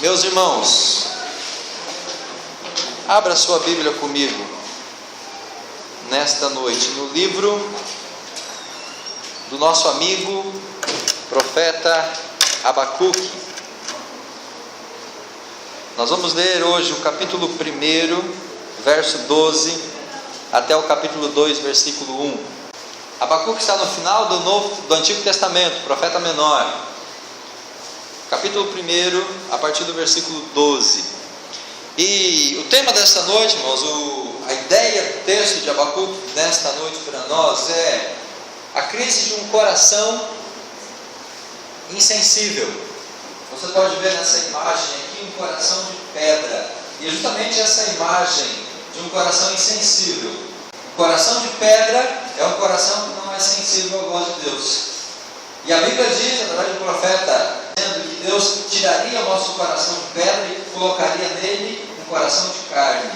Meus irmãos, abra sua Bíblia comigo nesta noite no livro do nosso amigo profeta Abacuque. Nós vamos ler hoje o capítulo 1, verso 12 até o capítulo 2, versículo 1. Abacuque está no final do Antigo Testamento, profeta menor. Capítulo 1, a partir do versículo 12. E o tema desta noite, irmãos, a ideia do texto de Abacuque nesta noite para nós é a crise de um coração insensível. Você pode ver nessa imagem aqui um coração de pedra. E é justamente essa imagem de um coração insensível. O coração de pedra é um coração que não é sensível à voz de Deus. E a Bíblia diz, através do profeta, dizendo que Deus tiraria o nosso coração de pedra e colocaria nele um coração de carne.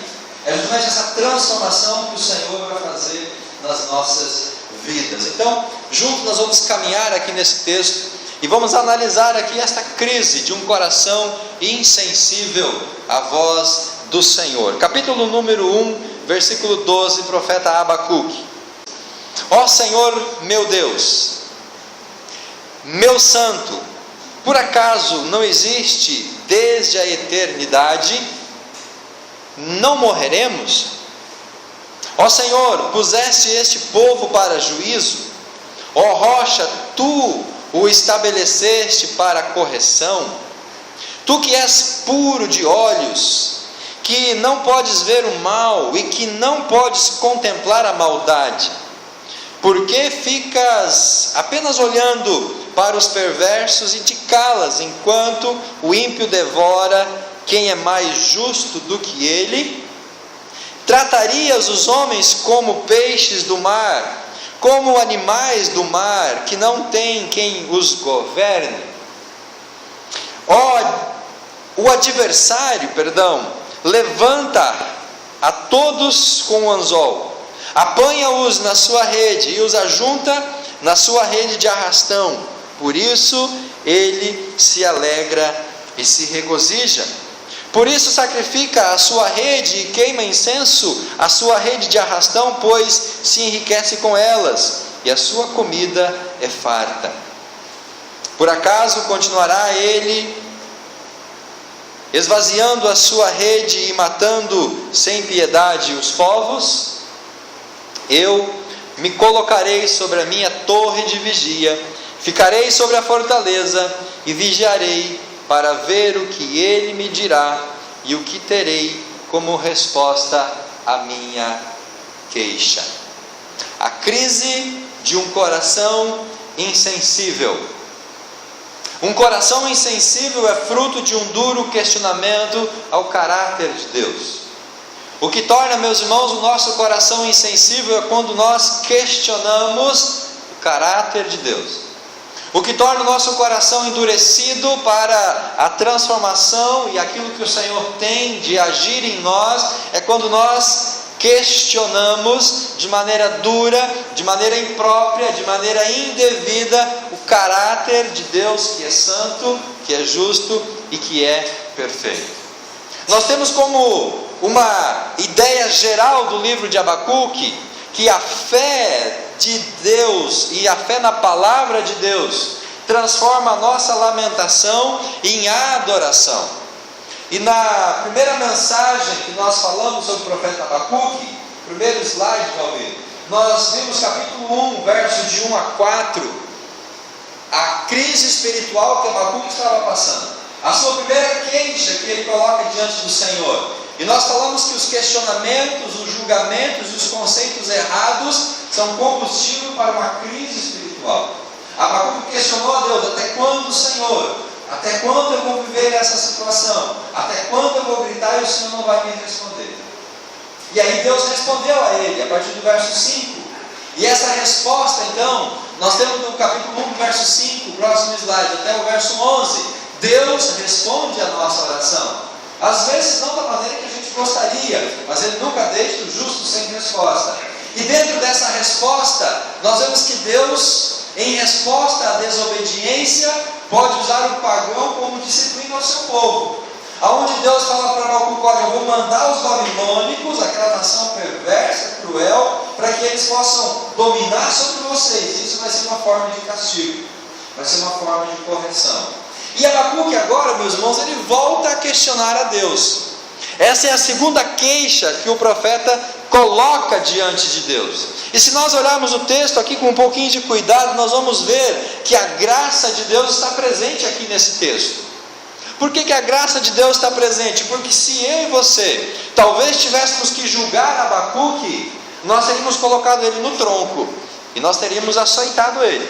É justamente essa transformação que o Senhor vai fazer nas nossas vidas. Então, juntos nós vamos caminhar aqui nesse texto e vamos analisar aqui esta crise de um coração insensível à voz do Senhor. Capítulo número 1, versículo 12, profeta Abacuque. Ó Senhor meu Deus, meu santo, por acaso não existe desde a eternidade? Não morreremos? Ó Senhor, puseste este povo para juízo? Ó rocha, tu o estabeleceste para correção? Tu que és puro de olhos, que não podes ver o mal e que não podes contemplar a maldade, por que ficas apenas olhando para os perversos e te calas, enquanto o ímpio devora quem é mais justo do que ele? Tratarias os homens como peixes do mar, como animais do mar, que não tem quem os governe? O adversário, levanta a todos com o anzol, apanha-os na sua rede e os ajunta na sua rede de arrastão. Por isso ele se alegra e se regozija. Por isso sacrifica a sua rede e queima incenso a sua rede de arrastão, pois se enriquece com elas, e a sua comida é farta. Por acaso continuará ele esvaziando a sua rede e matando sem piedade os povos? Eu me colocarei sobre a minha torre de vigia, ficarei sobre a fortaleza e vigiarei para ver o que ele me dirá e o que terei como resposta à minha queixa. A crise de um coração insensível. Um coração insensível é fruto de um duro questionamento ao caráter de Deus. O que torna, meus irmãos, o nosso coração insensível é quando nós questionamos o caráter de Deus. O que torna o nosso coração endurecido para a transformação e aquilo que o Senhor tem de agir em nós é quando nós questionamos de maneira dura, de maneira imprópria, de maneira indevida o caráter de Deus, que é santo, que é justo e que é perfeito. Nós temos como uma ideia geral do livro de Abacuque que a fé de Deus e a fé na palavra de Deus transforma a nossa lamentação em adoração. E na primeira mensagem que nós falamos sobre o profeta Abacuque, primeiro slide, Valdir, nós vimos capítulo 1, verso de 1 a 4, a crise espiritual que Abacuque estava passando, a sua primeira queixa que ele coloca diante do Senhor. E nós falamos que os questionamentos, os julgamentos e os conceitos errados são combustível para uma crise espiritual. Abacuque questionou a Deus: até quando, Senhor? Até quando eu vou viver essa situação? Até quando eu vou gritar e o Senhor não vai me responder? E aí Deus respondeu a ele, a partir do verso 5. E essa resposta, então, nós temos no capítulo 1, verso 5, próximo slide, até o verso 11. Deus responde a nossa oração. Às vezes não da maneira que a gente gostaria, mas Ele nunca deixa o justo sem resposta. E dentro dessa resposta, nós vemos que Deus, em resposta à desobediência, pode usar o pagão como disciplina ao seu povo. Deus fala para Abacuque: olha, eu vou mandar os babilônicos, aquela nação perversa, cruel, para que eles possam dominar sobre vocês. Isso vai ser uma forma de castigo, vai ser uma forma de correção. E Abacuque agora, meus irmãos, ele volta a questionar a Deus. Essa é a segunda queixa que o profeta coloca diante de Deus. E se nós olharmos o texto aqui com um pouquinho de cuidado, nós vamos ver que a graça de Deus está presente aqui nesse texto. Por que a graça de Deus está presente? Porque se eu e você talvez tivéssemos que julgar Abacuque, nós teríamos colocado ele no tronco e nós teríamos açoitado ele,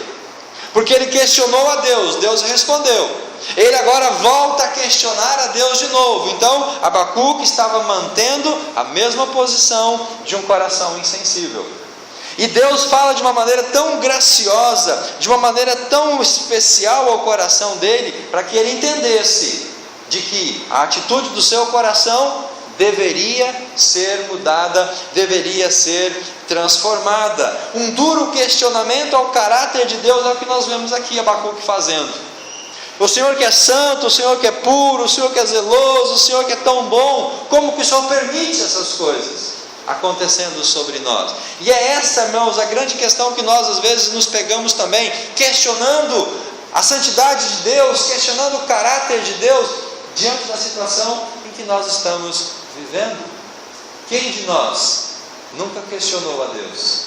porque ele questionou a Deus, Deus respondeu. Ele agora volta a questionar a Deus de novo. Então Abacuque estava mantendo a mesma posição de um coração insensível. E Deus fala de uma maneira tão graciosa, de uma maneira tão especial ao coração dele, para que ele entendesse de que a atitude do seu coração deveria ser mudada, deveria ser transformada. Um duro questionamento ao caráter de Deus é o que nós vemos aqui Abacuque fazendo. O Senhor que é santo, o Senhor que é puro, o Senhor que é zeloso, o Senhor que é tão bom, como que o Senhor permite essas coisas acontecendo sobre nós? E é essa, irmãos, a grande questão que nós às vezes nos pegamos também, questionando a santidade de Deus, questionando o caráter de Deus, diante da situação em que nós estamos vivendo. Quem de nós nunca questionou a Deus?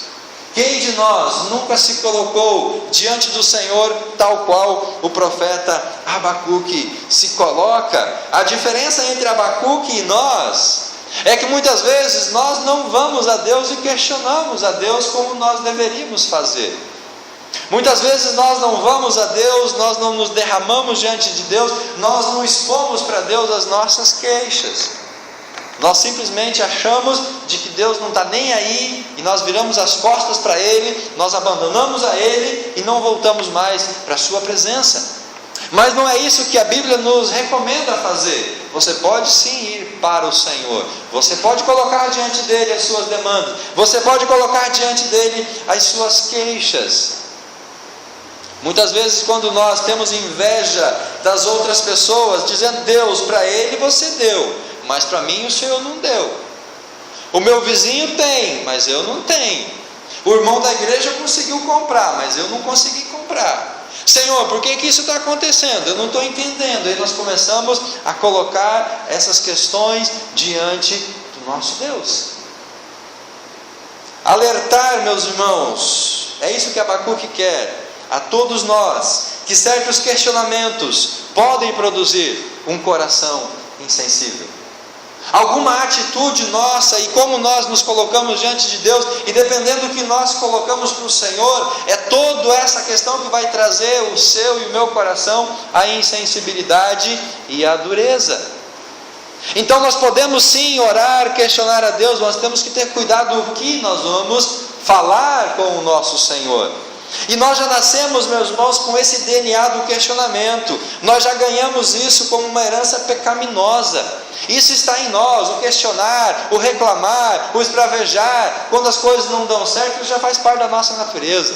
Quem de nós nunca se colocou diante do Senhor tal qual o profeta Abacuque se coloca? A diferença entre Abacuque e nós é que muitas vezes nós não vamos a Deus e questionamos a Deus como nós deveríamos fazer. Muitas vezes nós não vamos a Deus, nós não nos derramamos diante de Deus, nós não expomos para Deus as nossas queixas. Nós simplesmente achamos de que Deus não está nem aí, e nós viramos as costas para Ele, nós abandonamos a Ele e não voltamos mais para a Sua presença. Mas não é isso que a Bíblia nos recomenda fazer. Você pode sim ir para o Senhor, você pode colocar diante dEle as suas demandas, você pode colocar diante dEle as suas queixas. Muitas vezes quando nós temos inveja das outras pessoas, dizendo: Deus, para ele você deu, mas para mim o Senhor não deu. O meu vizinho tem, mas eu não tenho. O irmão da igreja conseguiu comprar, mas eu não consegui comprar. Senhor, por que isso está acontecendo? Eu não estou entendendo. Aí nós começamos a colocar essas questões diante do nosso Deus. Alertar, meus irmãos, é isso que Abacuque quer a todos nós, que certos questionamentos podem produzir um coração insensível. Alguma atitude nossa e como nós nos colocamos diante de Deus, e dependendo do que nós colocamos para o Senhor, é toda essa questão que vai trazer o seu e o meu coração à insensibilidade e à dureza. Então nós podemos sim orar, questionar a Deus, mas temos que ter cuidado o que nós vamos falar com o nosso Senhor. E nós já nascemos, meus irmãos, com esse DNA do questionamento. Nós já ganhamos isso como uma herança pecaminosa. Isso está em nós, o questionar, o reclamar, o esbravejar. Quando as coisas não dão certo, isso já faz parte da nossa natureza.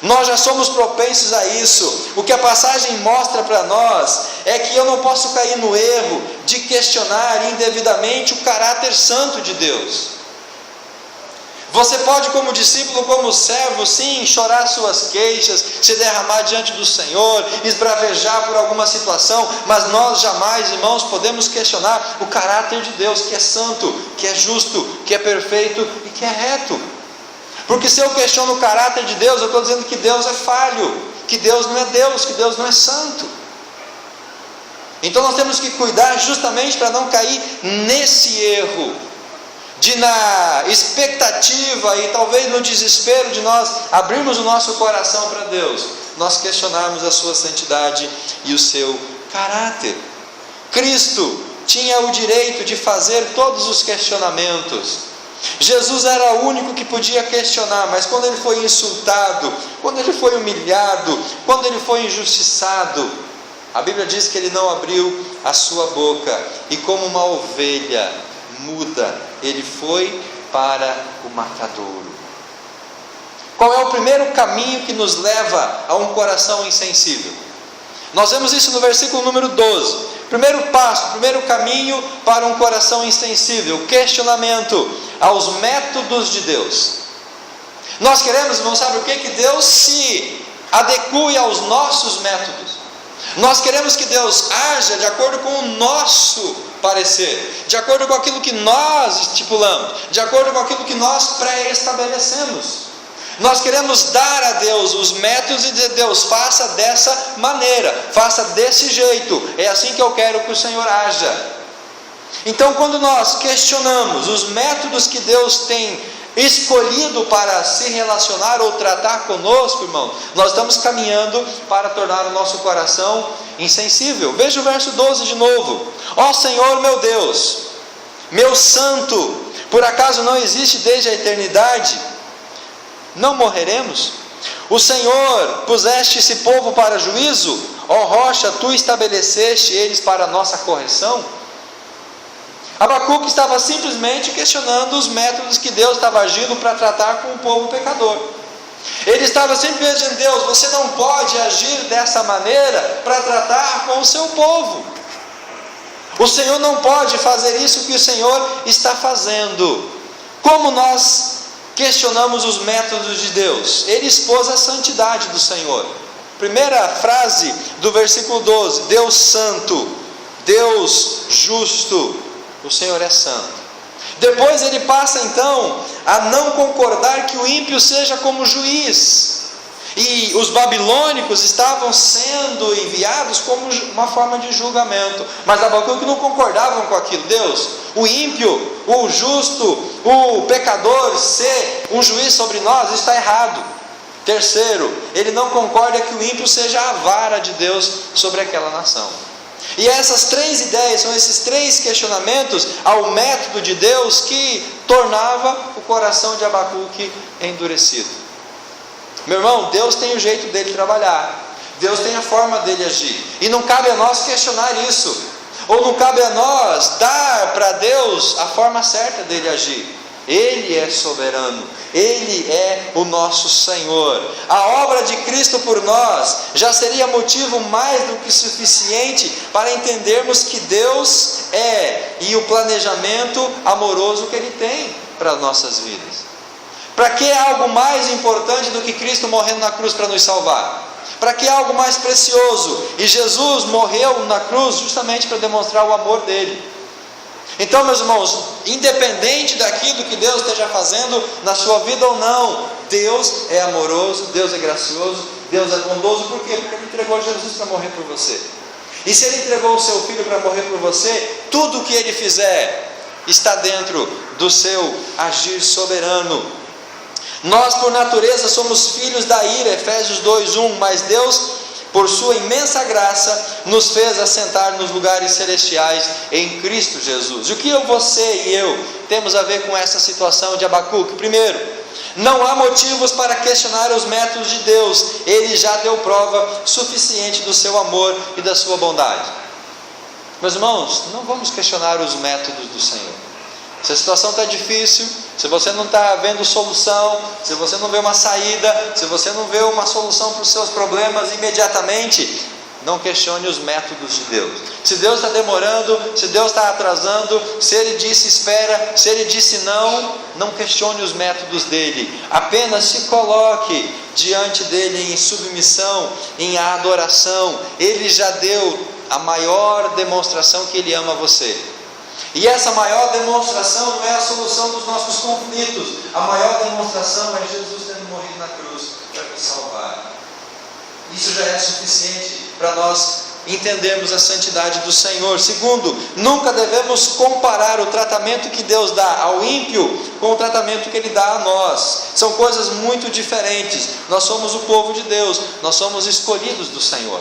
Nós já somos propensos a isso. O que a passagem mostra para nós é que eu não posso cair no erro de questionar indevidamente o caráter santo de Deus. Você pode, como discípulo, como servo, sim, chorar suas queixas, se derramar diante do Senhor, esbravejar por alguma situação, mas nós jamais, irmãos, podemos questionar o caráter de Deus, que é santo, que é justo, que é perfeito e que é reto. Porque se eu questiono o caráter de Deus, eu estou dizendo que Deus é falho, que Deus não é Deus, que Deus não é santo. Então nós temos que cuidar justamente para não cair nesse erro, de na expectativa e talvez no desespero de nós abrirmos o nosso coração para Deus, nós questionarmos a sua santidade e o seu caráter. Cristo tinha o direito de fazer todos os questionamentos. Jesus era o único que podia questionar, mas quando ele foi insultado, quando ele foi humilhado, quando ele foi injustiçado, a Bíblia diz que ele não abriu a sua boca, e como uma ovelha muda, ele foi para o matadouro. Qual é o primeiro caminho que nos leva a um coração insensível? Nós vemos isso no versículo número 12. Primeiro passo, primeiro caminho para um coração insensível: questionamento aos métodos de Deus. Nós queremos, irmãos, sabe o que? Que Deus se adeque aos nossos métodos. Nós queremos que Deus haja de acordo com o nosso parecer, de acordo com aquilo que nós estipulamos, de acordo com aquilo que nós pré-estabelecemos. Nós queremos dar a Deus os métodos e dizer: Deus, faça dessa maneira, faça desse jeito, é assim que eu quero que o Senhor haja. Então, quando nós questionamos os métodos que Deus tem escolhido para se relacionar ou tratar conosco, irmão, nós estamos caminhando para tornar o nosso coração insensível. Veja o verso 12 de novo: ó Senhor meu Deus, meu santo, por acaso não existe desde a eternidade? Não morreremos? O Senhor puseste esse povo para juízo? Ó rocha, tu estabeleceste eles para a nossa correção? Abacuque estava simplesmente questionando os métodos que Deus estava agindo para tratar com o povo pecador. Ele estava simplesmente dizendo: Deus, você não pode agir dessa maneira para tratar com o seu povo. O Senhor não pode fazer isso que o Senhor está fazendo. Como nós questionamos os métodos de Deus? Ele expôs a santidade do Senhor. Primeira frase do versículo 12: Deus santo, Deus justo, o Senhor é santo. Depois ele passa então a não concordar que o ímpio seja como juiz. E os babilônicos estavam sendo enviados como uma forma de julgamento. Mas Abacuque não concordavam com aquilo. Deus, o ímpio, o justo, o pecador ser um juiz sobre nós, está errado. Terceiro, ele não concorda que o ímpio seja a vara de Deus sobre aquela nação. E essas três ideias, são esses três questionamentos ao método de Deus que tornava o coração de Abacuque endurecido. Meu irmão, Deus tem o jeito dele trabalhar, Deus tem a forma dele agir, e não cabe a nós questionar isso, ou não cabe a nós dar para Deus a forma certa dele agir. Ele é soberano, Ele é o nosso Senhor. A obra de Cristo por nós já seria motivo mais do que suficiente para entendermos que Deus é, e o planejamento amoroso que Ele tem para as nossas vidas. Para que algo mais importante do que Cristo morrendo na cruz para nos salvar? Para que algo mais precioso? E Jesus morreu na cruz justamente para demonstrar o amor dele. Então, meus irmãos, independente daquilo que Deus esteja fazendo na sua vida ou não, Deus é amoroso, Deus é gracioso, Deus é bondoso. Por quê? Porque Ele entregou Jesus para morrer por você. E se Ele entregou o seu Filho para morrer por você, tudo o que Ele fizer está dentro do seu agir soberano. Nós, por natureza, somos filhos da ira, Efésios 2:1, mas Deus, por sua imensa graça, nos fez assentar nos lugares celestiais em Cristo Jesus. E o que você e eu temos a ver com essa situação de Abacuque? Primeiro, não há motivos para questionar os métodos de Deus. Ele já deu prova suficiente do seu amor e da sua bondade. Meus irmãos, não vamos questionar os métodos do Senhor. Se a situação está difícil, se você não está vendo solução, se você não vê uma saída, se você não vê uma solução para os seus problemas imediatamente, não questione os métodos de Deus. Se Deus está demorando, se Deus está atrasando, se Ele disse espera, se Ele disse não, não questione os métodos dEle. Apenas se coloque diante dEle em submissão, em adoração. Ele já deu a maior demonstração que Ele ama você. E essa maior demonstração não é a solução dos nossos conflitos. A maior demonstração é Jesus tendo morrido na cruz para nos salvar. Isso já é suficiente para nós entendermos a santidade do Senhor. Segundo, nunca devemos comparar o tratamento que Deus dá ao ímpio com o tratamento que Ele dá a nós. São coisas muito diferentes. Nós somos o povo de Deus, nós somos escolhidos do Senhor.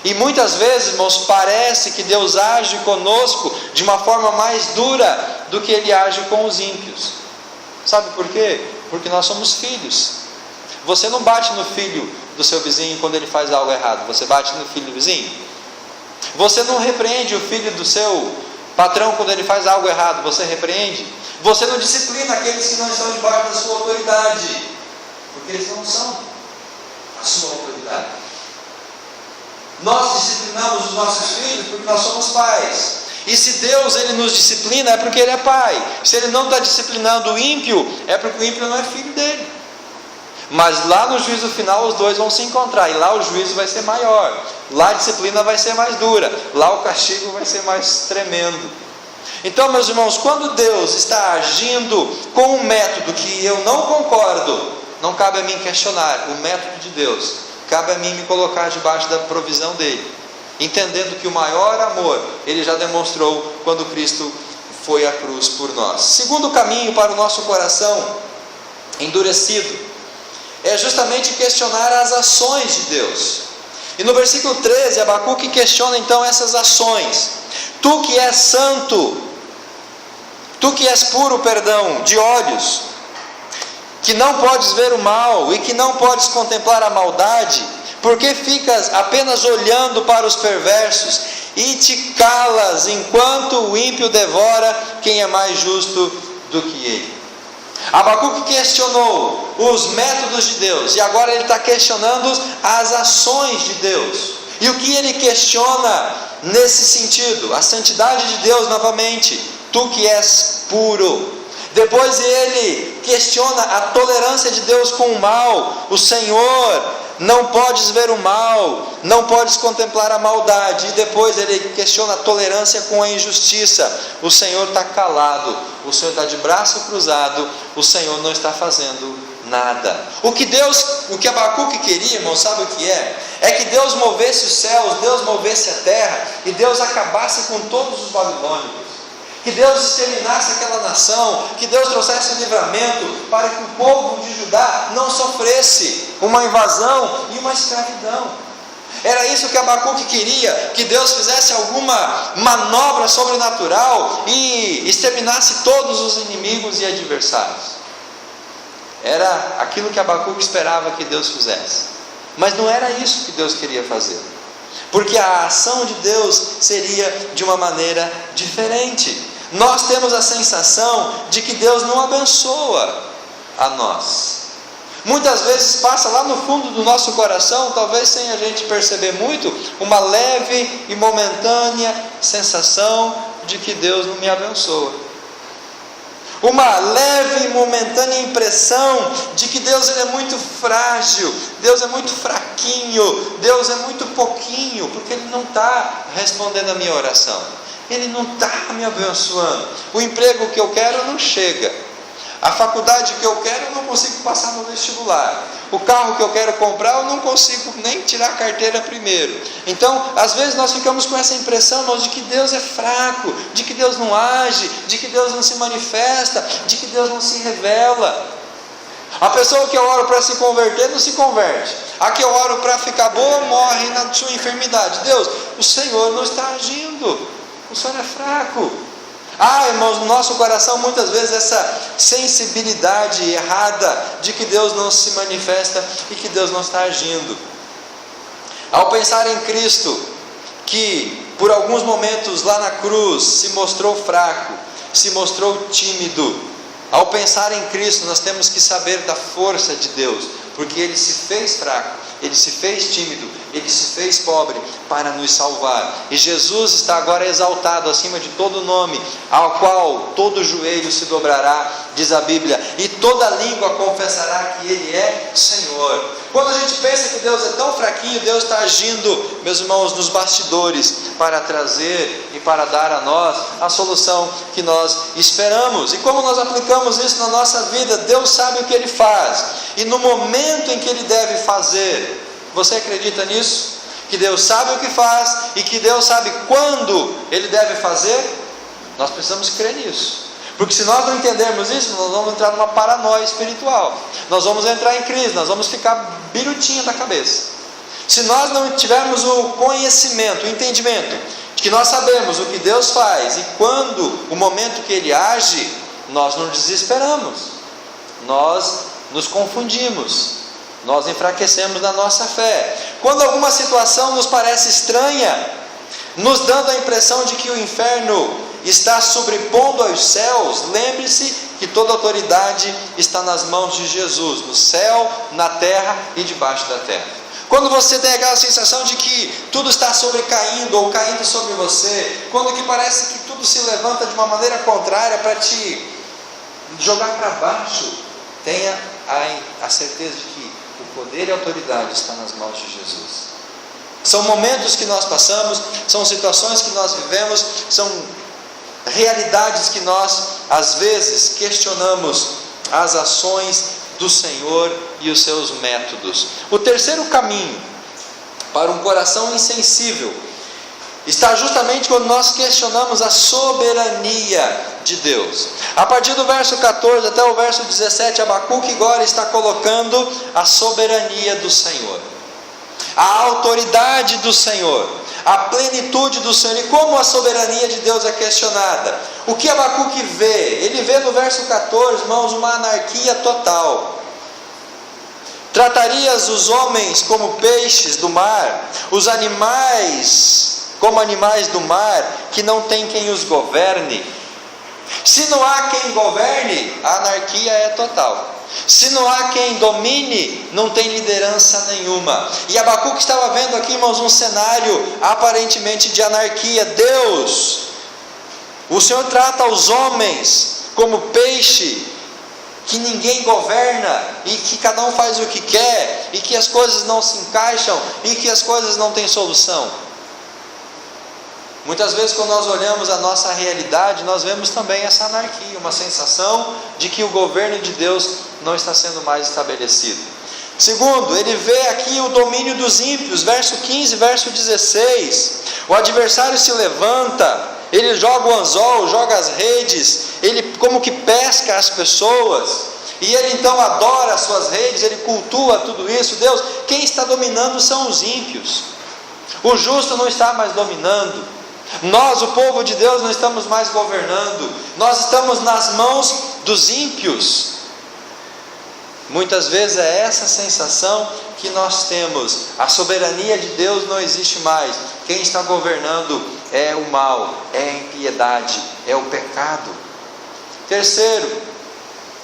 E muitas vezes, irmãos, parece que Deus age conosco de uma forma mais dura do que Ele age com os ímpios. Sabe por quê? Porque nós somos filhos. Você não bate no filho do seu vizinho quando ele faz algo errado. Você bate no filho do vizinho. Você não repreende o filho do seu patrão quando ele faz algo errado. Você repreende. Você não disciplina aqueles que não estão debaixo da sua autoridade, porque eles não são a sua autoridade. Nós disciplinamos os nossos filhos porque nós somos pais. E se Deus ele nos disciplina é porque Ele é pai. Se Ele não está disciplinando o ímpio, é porque o ímpio não é filho dele. Mas lá no juízo final os dois vão se encontrar, e lá o juízo vai ser maior, lá a disciplina vai ser mais dura, lá o castigo vai ser mais tremendo. Então, meus irmãos, quando Deus está agindo com um método que eu não concordo, não cabe a mim questionar o método de Deus, cabe a mim me colocar debaixo da provisão dele, entendendo que o maior amor Ele já demonstrou quando Cristo foi à cruz por nós. Segundo caminho para o nosso coração endurecido é justamente questionar as ações de Deus. E no versículo 13, Abacuque questiona então essas ações. Tu que és santo, tu que és puro, de olhos, que não podes ver o mal e que não podes contemplar a maldade, porque ficas apenas olhando para os perversos e te calas enquanto o ímpio devora quem é mais justo do que ele. Abacuque questionou os métodos de Deus, e agora ele está questionando as ações de Deus. E o que ele questiona nesse sentido? A santidade de Deus novamente, tu que és puro. Depois ele questiona a tolerância de Deus com o mal. O Senhor, não podes ver o mal, não podes contemplar a maldade. E depois ele questiona a tolerância com a injustiça. O Senhor está calado, o Senhor está de braço cruzado, o Senhor não está fazendo nada. O que Abacuque queria, irmão, sabe o que é? É que Deus movesse os céus, Deus movesse a terra, e Deus acabasse com todos os babilônicos. Que Deus exterminasse aquela nação, que Deus trouxesse um livramento para que o povo de Judá não sofresse uma invasão e uma escravidão. Era isso que Abacuque queria, que Deus fizesse alguma manobra sobrenatural e exterminasse todos os inimigos e adversários. Era aquilo que Abacuque esperava que Deus fizesse, mas não era isso que Deus queria fazer, porque a ação de Deus seria de uma maneira diferente. Nós temos a sensação de que Deus não abençoa a nós. Muitas vezes passa lá no fundo do nosso coração, talvez sem a gente perceber muito, uma leve e momentânea sensação de que Deus não me abençoa. Uma leve e momentânea impressão de que Deus ele é muito frágil, Deus é muito fraquinho, Deus é muito pouquinho, porque Ele não está respondendo a minha oração. Ele não está me abençoando. O emprego que eu quero não chega. A faculdade que eu quero eu não consigo passar no vestibular. O carro que eu quero comprar eu não consigo nem tirar a carteira primeiro. Então, às vezes nós ficamos com essa impressão, irmãos, de que Deus é fraco, de que Deus não age, de que Deus não se manifesta, de que Deus não se revela. A pessoa que eu oro para se converter não se converte. A que eu oro para ficar boa morre na sua enfermidade. Deus, o Senhor não está agindo. O Senhor é fraco. Irmãos, no nosso coração muitas vezes essa sensibilidade errada de que Deus não se manifesta e que Deus não está agindo. Ao pensar em Cristo, que por alguns momentos lá na cruz se mostrou fraco, se mostrou tímido, ao pensar em Cristo nós temos que saber da força de Deus, porque Ele se fez fraco, Ele se fez tímido, Ele se fez pobre para nos salvar. E Jesus está agora exaltado acima de todo nome, ao qual todo joelho se dobrará, diz a Bíblia, e toda língua confessará que Ele é Senhor. Quando a gente pensa que Deus é tão fraquinho, Deus está agindo, meus irmãos, nos bastidores, para trazer e para dar a nós a solução que nós esperamos. E como nós aplicamos isso na nossa vida? Deus sabe o que Ele faz, e no momento em que Ele deve fazer. Você acredita nisso? Que Deus sabe o que faz e que Deus sabe quando Ele deve fazer? Nós precisamos crer nisso, porque se nós não entendermos isso, nós vamos entrar numa paranoia espiritual, nós vamos entrar em crise, nós vamos ficar birutinho da cabeça. Se nós não tivermos o conhecimento, o entendimento de que nós sabemos o que Deus faz e quando, o momento que Ele age, nós não desesperamos, nós nos confundimos, nós enfraquecemos na nossa fé. Quando alguma situação nos parece estranha, nos dando a impressão de que o inferno está sobrepondo aos céus, lembre-se que toda autoridade está nas mãos de Jesus, no céu, na terra e debaixo da terra. Quando você tem aquela sensação de que tudo está sobrecaindo ou caindo sobre você, quando que parece que tudo se levanta de uma maneira contrária para te jogar para baixo, tenha a certeza de que o poder e a autoridade está nas mãos de Jesus. São momentos que nós passamos, são situações que nós vivemos, são realidades que nós às vezes questionamos as ações do Senhor e os seus métodos. O terceiro caminho para um coração insensível está justamente quando nós questionamos a soberania de Deus. A partir do verso 14 até o verso 17, Abacuque agora está colocando a soberania do Senhor, a autoridade do Senhor, a plenitude do Senhor. E como a soberania de Deus é questionada? O que Abacuque vê? Ele vê no verso 14, irmãos, uma anarquia total. Tratarias os homens como peixes do mar, os animais como animais do mar, que não tem quem os governe. Se não há quem governe, a anarquia é total. Se não há quem domine, não tem liderança nenhuma. E Abacuque estava vendo aqui, irmãos, um cenário aparentemente de anarquia. Deus, o Senhor trata os homens como peixe, que ninguém governa, e que cada um faz o que quer, e que as coisas não se encaixam, e que as coisas não têm solução. Muitas vezes, quando nós olhamos a nossa realidade, nós vemos também essa anarquia, uma sensação de que o governo de Deus não está sendo mais estabelecido. Segundo, ele vê aqui o domínio dos ímpios, verso 15, verso 16. O adversário se levanta, ele joga o anzol, joga as redes, ele como que pesca as pessoas, e ele então adora as suas redes, ele cultua tudo isso. Deus, quem está dominando são os ímpios. O justo não está mais dominando. Nós, o povo de Deus, não estamos mais governando. Nós estamos nas mãos dos ímpios. Muitas vezes é essa sensação que nós temos. A soberania de Deus não existe mais. Quem está governando é o mal, é a impiedade, é o pecado. Terceiro,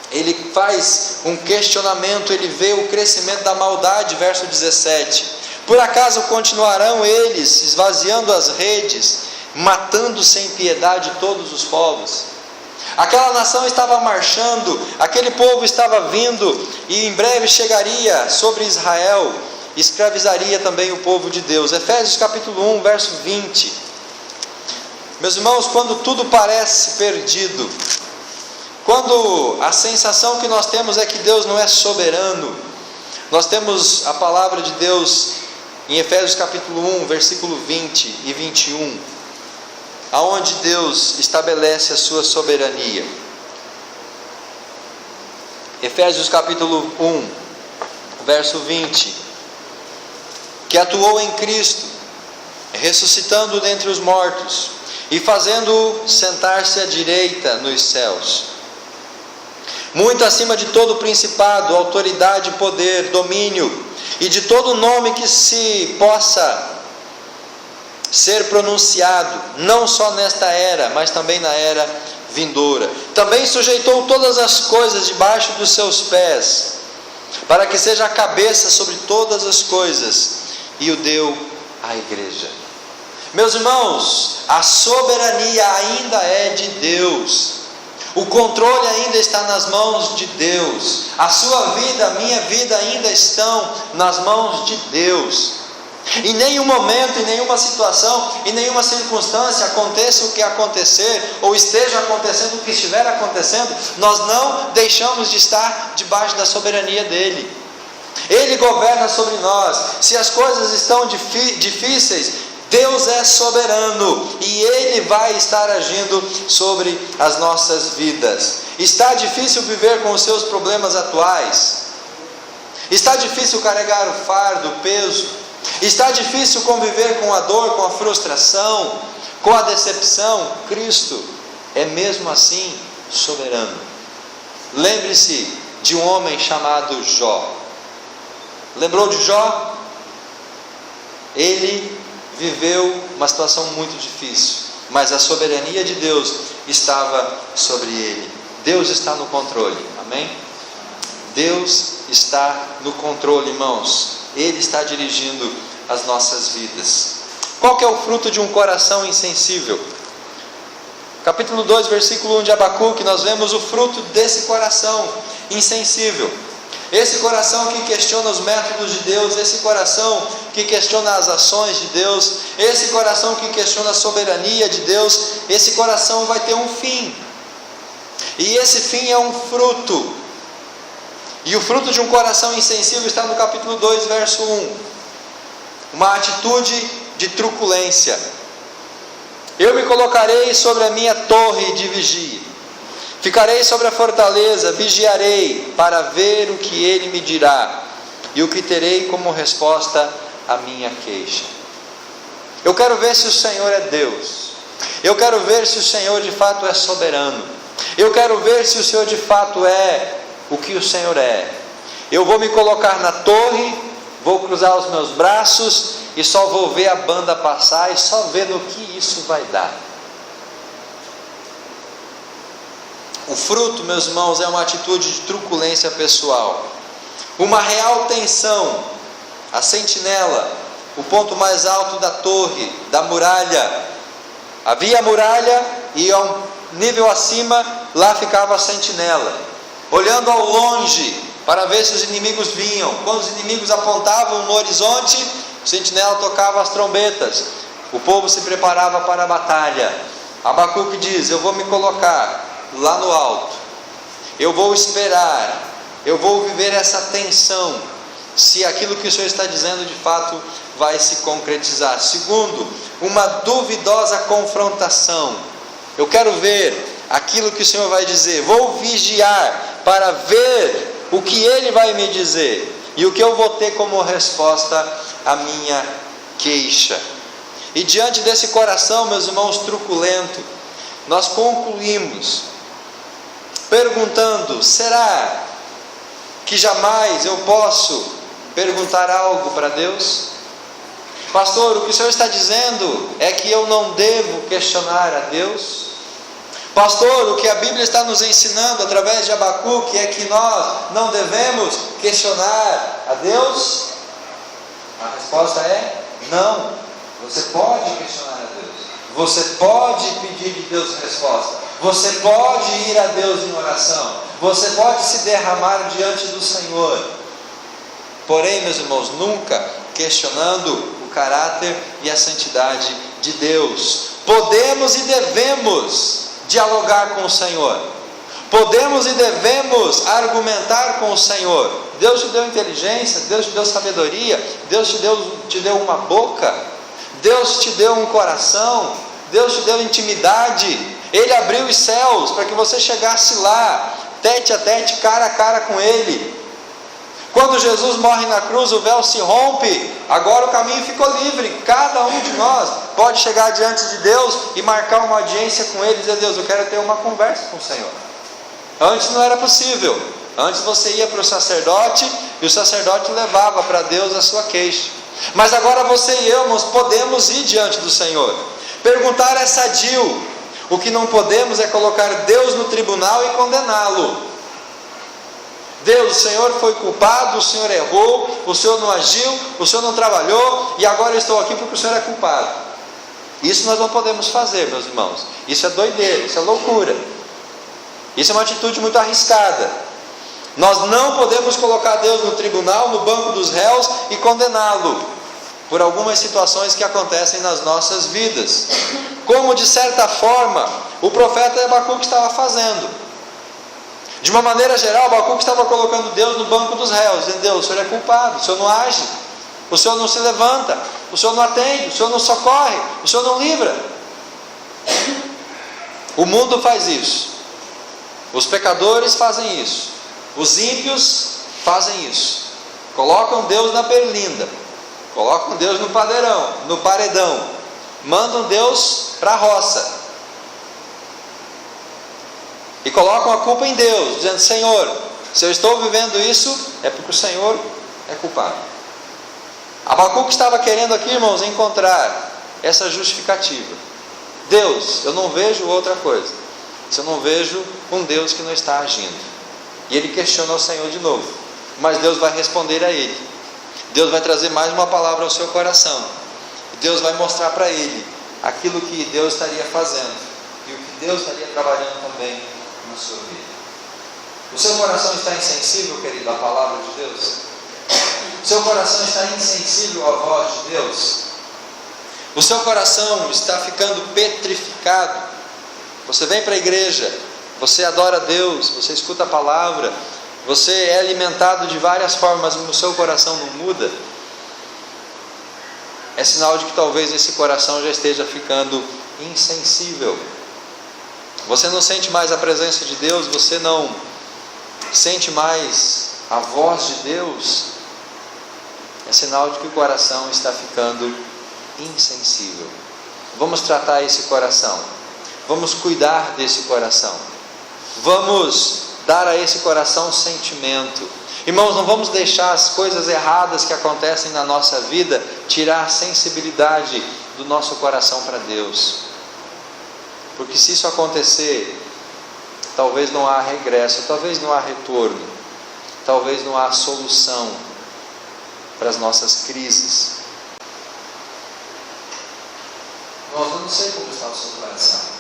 ele faz um questionamento, ele vê o crescimento da maldade, verso 17. Por acaso continuarão eles esvaziando as redes, matando sem piedade todos os povos? Aquela nação estava marchando, aquele povo estava vindo, e em breve chegaria sobre Israel, escravizaria também o povo de Deus. Efésios capítulo 1, verso 20. Meus irmãos, quando tudo parece perdido, quando a sensação que nós temos é que Deus não é soberano, nós temos a palavra de Deus em Efésios capítulo 1, versículo 20 e 21, aonde Deus estabelece a sua soberania. Efésios capítulo 1, verso 20, que atuou em Cristo, ressuscitando dentre os mortos, e fazendo-o sentar-se à direita nos céus, muito acima de todo principado, autoridade, poder, domínio, e de todo nome que se possa ser pronunciado, não só nesta era, mas também na era vindoura. Também sujeitou todas as coisas debaixo dos seus pés, para que seja a cabeça sobre todas as coisas, e o deu à igreja. Meus irmãos, a soberania ainda é de Deus. O controle ainda está nas mãos de Deus. A sua vida, a minha vida ainda estão nas mãos de Deus. Em nenhum momento, em nenhuma situação, em nenhuma circunstância, aconteça o que acontecer, ou esteja acontecendo o que estiver acontecendo, nós não deixamos de estar debaixo da soberania dEle. Ele governa sobre nós. Se as coisas estão difíceis, Deus é soberano e Ele vai estar agindo sobre as nossas vidas. Está difícil viver com os seus problemas atuais? Está difícil carregar o fardo, o peso? Está difícil conviver com a dor, com a frustração, com a decepção? Cristo é mesmo assim soberano. Lembre-se de um homem chamado Jó. Lembrou de Jó? Ele viveu uma situação muito difícil, mas a soberania de Deus estava sobre ele. Deus está no controle, amém? Deus está no controle, irmãos. Ele está dirigindo as nossas vidas. Qual que é o fruto de um coração insensível? Capítulo 2, versículo 1 de Abacuque, nós vemos o fruto desse coração insensível. Esse coração que questiona os métodos de Deus, esse coração que questiona as ações de Deus, esse coração que questiona a soberania de Deus, esse coração vai ter um fim. E esse fim é um fruto. E o fruto de um coração insensível está no capítulo 2, verso 1. Uma atitude de truculência. Eu me colocarei sobre a minha torre de vigia. Ficarei sobre a fortaleza, vigiarei para ver o que ele me dirá e o que terei como resposta à minha queixa. Eu quero ver se o Senhor é Deus. Eu quero ver se o Senhor de fato é soberano. Eu quero ver se o Senhor de fato é o que o Senhor é. Eu vou me colocar na torre, vou cruzar os meus braços e só vou ver a banda passar e só ver no que isso vai dar. O fruto, meus irmãos, é uma atitude de truculência pessoal, uma real tensão. A sentinela, o ponto mais alto da torre, da muralha. Havia a muralha e a um nível acima, lá ficava a sentinela, olhando ao longe para ver se os inimigos vinham. Quando os inimigos apontavam no horizonte, o sentinela tocava as trombetas, o povo se preparava para a batalha. Abacuque diz: eu vou me colocar lá no alto, eu vou esperar, eu vou viver essa tensão, se aquilo que o Senhor está dizendo de fato vai se concretizar. Segundo, uma duvidosa confrontação. Eu quero ver aquilo que o Senhor vai dizer, vou vigiar para ver o que Ele vai me dizer e o que eu vou ter como resposta à minha queixa. E diante desse coração, meus irmãos, truculento, nós concluímos perguntando: será que jamais eu posso perguntar algo para Deus? Pastor, o que o Senhor está dizendo é que eu não devo questionar a Deus? Pastor, o que a Bíblia está nos ensinando através de Abacuque é que nós não devemos questionar a Deus? A resposta é não. Você pode questionar a Deus, você pode pedir de Deus resposta, você pode ir a Deus em oração, você pode se derramar diante do Senhor. Porém, meus irmãos, nunca questionando o caráter e a santidade de Deus. Podemos e devemos dialogar com o Senhor, podemos e devemos argumentar com o Senhor. Deus te deu inteligência, Deus te deu sabedoria, Deus te deu uma boca, Deus te deu um coração, Deus te deu intimidade. Ele abriu os céus para que você chegasse lá, tete a tete, cara a cara com Ele. Quando Jesus morre na cruz, o véu se rompe, agora o caminho ficou livre. Cada um de nós pode chegar diante de Deus e marcar uma audiência com Ele e dizer: Deus, eu quero ter uma conversa com o Senhor. Antes não era possível. Antes você ia para o sacerdote e o sacerdote levava para Deus a sua queixa. Mas agora você e eu, nós podemos ir diante do Senhor. Perguntar é sadio. O que não podemos é colocar Deus no tribunal e condená-lo. Deus, o Senhor foi culpado, o Senhor errou, o Senhor não agiu, o Senhor não trabalhou, e agora eu estou aqui porque o Senhor é culpado. Isso nós não podemos fazer, meus irmãos. Isso é doideira, isso é loucura. Isso é uma atitude muito arriscada. Nós não podemos colocar Deus no tribunal, no banco dos réus e condená-lo por algumas situações que acontecem nas nossas vidas, como de certa forma o profeta Abacuque estava fazendo. De uma maneira geral, Abacuque estava colocando Deus no banco dos réus, dizendo: Deus, o Senhor é culpado, o Senhor não age, o Senhor não se levanta, o Senhor não atende, o Senhor não socorre, o Senhor não livra. O mundo faz isso, os pecadores fazem isso, os ímpios fazem isso, colocam Deus na berlinda, colocam Deus no paredão, mandam Deus para a roça, e colocam a culpa em Deus, dizendo: Senhor, se eu estou vivendo isso, é porque o Senhor é culpado. Abacuque estava querendo aqui, irmãos, encontrar essa justificativa. Deus, eu não vejo outra coisa, se eu não vejo um Deus que não está agindo. E ele questiona o Senhor de novo, mas Deus vai responder a ele. Deus vai trazer mais uma palavra ao seu coração. Deus vai mostrar para ele aquilo que Deus estaria fazendo e o que Deus estaria trabalhando também na sua vida. O seu coração está insensível, querido, à palavra de Deus? O seu coração está insensível à voz de Deus? O seu coração está ficando petrificado? Você vem para a igreja, você adora a Deus, você escuta a palavra, você é alimentado de várias formas, mas o seu coração não muda? É sinal de que talvez esse coração já esteja ficando insensível. Você não sente mais a presença de Deus, você não sente mais a voz de Deus. É sinal de que o coração está ficando insensível. Vamos tratar esse coração, vamos cuidar desse coração, vamos dar a esse coração sentimento. Irmãos, não vamos deixar as coisas erradas que acontecem na nossa vida tirar a sensibilidade do nosso coração para Deus, porque se isso acontecer, talvez não há regresso, talvez não há retorno, talvez não há solução para as nossas crises. Nós não sei como está o seu coração.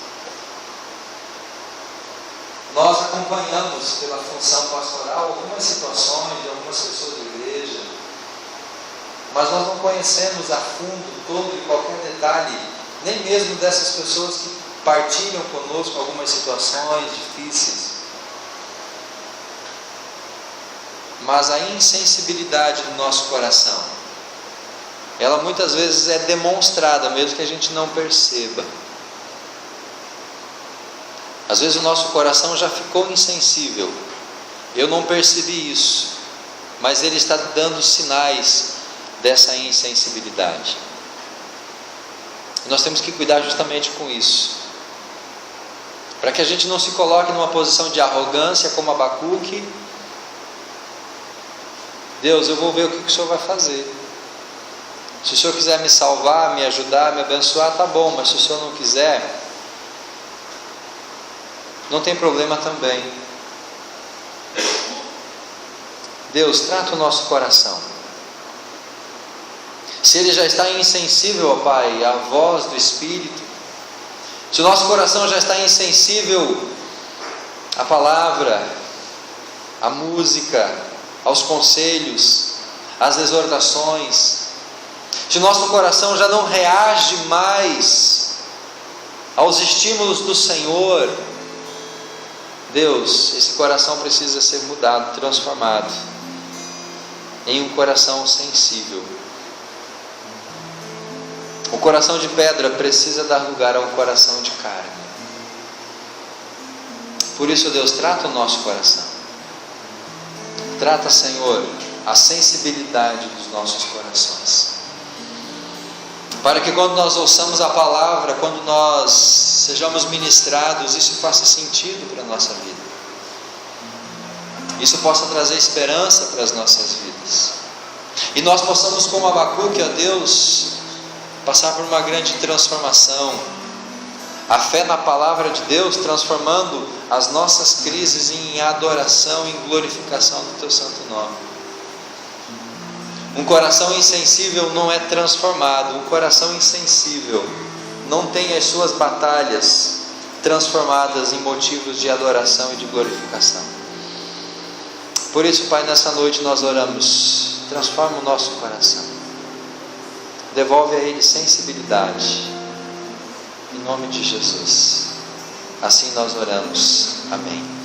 Nós acompanhamos pela função pastoral algumas situações de algumas pessoas da igreja, mas nós não conhecemos a fundo todo e qualquer detalhe, nem mesmo dessas pessoas que partilham conosco algumas situações difíceis. Mas a insensibilidade do nosso coração, ela muitas vezes é demonstrada, mesmo que a gente não perceba. Às vezes o nosso coração já ficou insensível, eu não percebi isso, mas ele está dando sinais dessa insensibilidade. Nós temos que cuidar justamente com isso, para que a gente não se coloque numa posição de arrogância como Abacuque. Deus, eu vou ver o que o Senhor vai fazer. Se o Senhor quiser me salvar, me ajudar, me abençoar, tá bom, mas se o Senhor não quiser, não tem problema também. Deus, trata o nosso coração. Se ele já está insensível, ó Pai, à voz do Espírito, se o nosso coração já está insensível à palavra, à música, aos conselhos, às exortações, se o nosso coração já não reage mais aos estímulos do Senhor, Deus, esse coração precisa ser mudado, transformado em um coração sensível. O coração de pedra precisa dar lugar a um coração de carne. Por isso, Deus, trata o nosso coração. Trata, Senhor, a sensibilidade dos nossos corações, para que quando nós ouçamos a palavra, quando nós sejamos ministrados, isso faça sentido para a nossa vida, isso possa trazer esperança para as nossas vidas, e nós possamos, como Abacuque, ó Deus, passar por uma grande transformação, a fé na palavra de Deus transformando as nossas crises em adoração, em glorificação do Teu santo nome. Um coração insensível não é transformado, um coração insensível não tem as suas batalhas transformadas em motivos de adoração e de glorificação. Por isso, Pai, nessa noite nós oramos, transforma o nosso coração, devolve a ele sensibilidade, em nome de Jesus. Assim nós oramos. Amém.